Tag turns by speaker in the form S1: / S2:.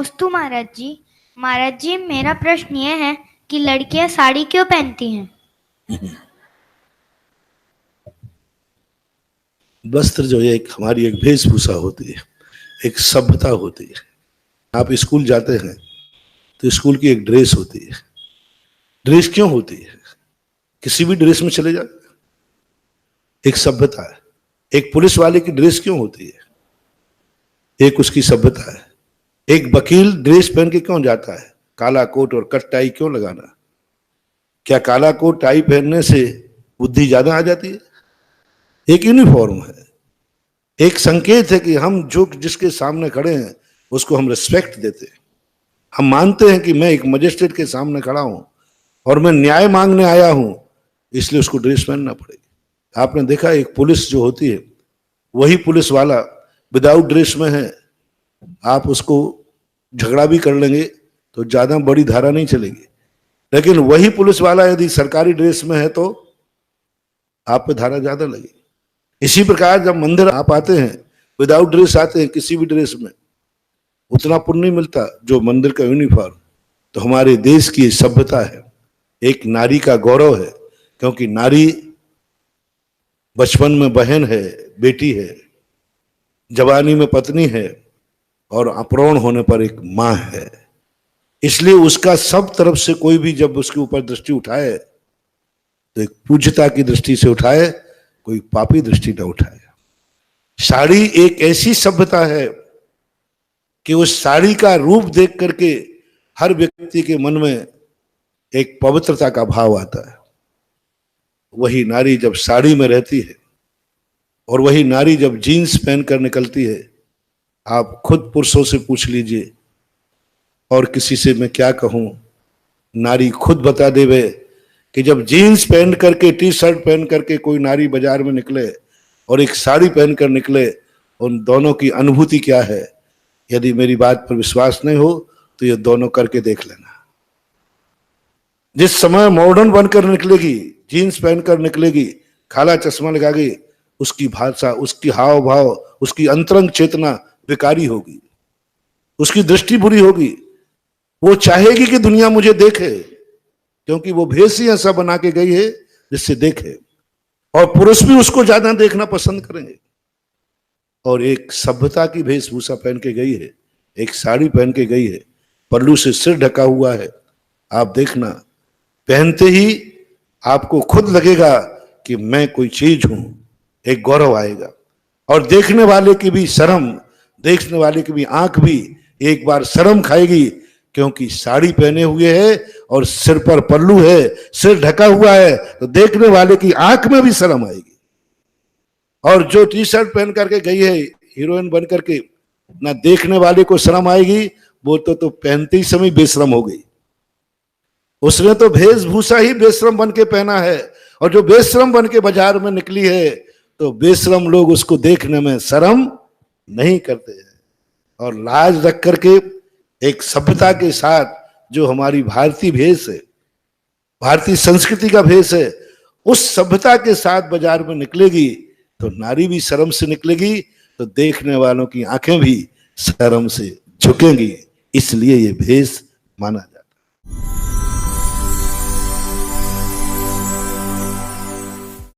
S1: नमोस्तु महाराज जी मेरा प्रश्न ये है कि लड़कियां साड़ी क्यों पहनती हैं?
S2: वस्त्र जो है एक हमारी एक वेशभूषा होती है, एक सभ्यता होती है। आप स्कूल जाते हैं तो स्कूल की एक ड्रेस होती है। ड्रेस क्यों होती है? किसी भी ड्रेस में चले जाए, एक सभ्यता है। एक पुलिस वाले की ड्रेस क्यों होती है? एक उसकी सभ्यता है। एक वकील ड्रेस पहन के क्यों जाता है? काला कोट और कट टाई क्यों लगाना? क्या काला कोट टाई पहनने से बुद्धि ज्यादा आ जाती है? एक यूनिफॉर्म है, एक संकेत है कि हम जो जिसके सामने खड़े हैं उसको हम रिस्पेक्ट देते हैं। हम मानते हैं कि मैं एक मजिस्ट्रेट के सामने खड़ा हूं और मैं न्याय मांगने आया हूं, इसलिए उसको ड्रेस पहनना पड़ेगी। आपने देखा एक पुलिस जो होती है, वही पुलिस वाला विदाउट ड्रेस में है, आप उसको झगड़ा भी कर लेंगे तो ज्यादा बड़ी धारा नहीं चलेगी। लेकिन वही पुलिस वाला यदि सरकारी ड्रेस में है तो आप पे धारा ज्यादा लगेगी। इसी प्रकार जब मंदिर आप आते हैं, विदाउट ड्रेस आते हैं, किसी भी ड्रेस में, उतना पुण्य नहीं मिलता जो मंदिर का यूनिफॉर्म। तो हमारे देश की सभ्यता है, एक नारी का गौरव है, क्योंकि नारी बचपन में बहन है, बेटी है, जवानी में पत्नी है और अप्रौढ़ होने पर एक मां है। इसलिए उसका सब तरफ से कोई भी जब उसके ऊपर दृष्टि उठाए तो एक पूज्यता की दृष्टि से उठाए, कोई पापी दृष्टि न उठाए। साड़ी एक ऐसी सभ्यता है कि उस साड़ी का रूप देख करके हर व्यक्ति के मन में एक पवित्रता का भाव आता है। वही नारी जब साड़ी में रहती है और वही नारी जब जीन्स पहनकर निकलती है, आप खुद पुरुषों से पूछ लीजिए और किसी से मैं क्या कहूं, नारी खुद बता देवे कि जब जीन्स पहन करके, टी शर्ट पहन करके कोई नारी बाजार में निकले और एक साड़ी पहनकर निकले, उन दोनों की अनुभूति क्या है। यदि मेरी बात पर विश्वास नहीं हो तो ये दोनों करके देख लेना। जिस समय मॉडर्न बनकर निकलेगी, जीन्स पहनकर निकलेगी, काला चश्मा लगाएगी, उसकी भाषा, उसकी हाव भाव, उसकी अंतरंग चेतना विकारी होगी, उसकी दृष्टि बुरी होगी। वो चाहेगी कि दुनिया मुझे देखे, क्योंकि वो भेष ही ऐसा बना के गई है जिससे देखे। और पुरुष भी उसको ज्यादा देखना पसंद करेंगे। और एक सभ्यता की वेशभूषा पहन के गई है, एक साड़ी पहन के गई है, पल्लू से सिर ढका हुआ है। आप देखना, पहनते ही आपको खुद लगेगा कि मैं कोई चीज हूं, एक गौरव आएगा। और देखने वाले की भी शर्म, देखने वाले की भी आंख भी एक बार शर्म खाएगी, क्योंकि साड़ी पहने हुए है और सिर पर पल्लू है, सिर ढका हुआ है, तो देखने वाले की आंख में भी शर्म आएगी। और जो टी शर्ट पहन करके गई है हीरोइन बन करके, ना देखने वाले को शर्म आएगी, वो तो पहनते ही समय बेशरम हो गई। उसने तो वेशभूषा ही बेशरम बन के पहना है, और जो बेशरम बन के बाजार में निकली है तो बेशरम लोग उसको देखने में शर्म नहीं करते हैं। और लाज रख करके एक सभ्यता के साथ जो हमारी भारतीय भेष है, भारतीय संस्कृति का भेष है, उस सभ्यता के साथ बाजार में निकलेगी तो नारी भी शर्म से निकलेगी, तो देखने वालों की आंखें भी शर्म से झुकेंगी। इसलिए ये भेष माना जाता है।